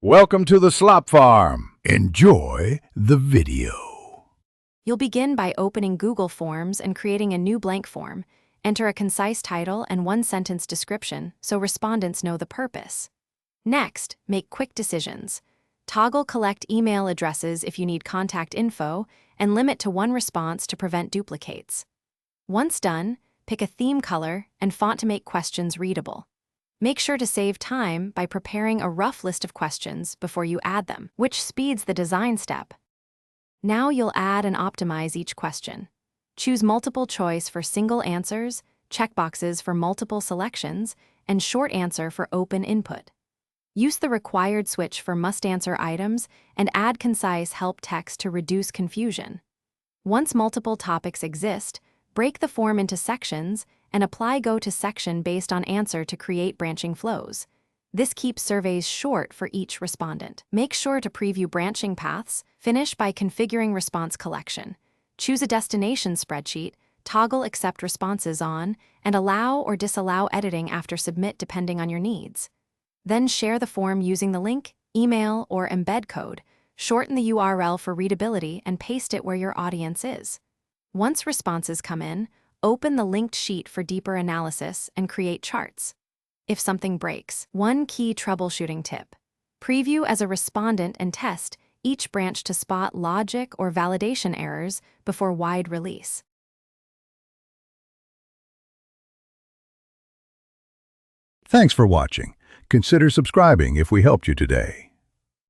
Welcome to the Slop Farm. Enjoy the video. You'll begin by opening Google Forms and creating a new blank form. Enter a concise title and one-sentence description so respondents know the purpose. Next, make quick decisions. Toggle collect email addresses if you need contact info and limit to one response to prevent duplicates. Once done, pick a theme color and font to make questions readable. Make sure to save time by preparing a rough list of questions before you add them, which speeds the design step. Now you'll add and optimize each question. Choose multiple choice for single answers, checkboxes for multiple selections, and short answer for open input. Use the required switch for must-answer items and add concise help text to reduce confusion. Once multiple topics exist, break the form into sections and apply Go to section based on answer to create branching flows. This keeps surveys short for each respondent. Make sure to preview branching paths. Finish by configuring response collection. Choose a destination spreadsheet, toggle accept responses on, and allow or disallow editing after submit depending on your needs. Then share the form using the link, email, or embed code. Shorten the URL for readability and paste it where your audience is. Once responses come in, open the linked sheet for deeper analysis and create charts. If something breaks, one key troubleshooting tip. Preview as a respondent and test each branch to spot logic or validation errors before wide release. Thanks for watching. Consider subscribing if we helped you today.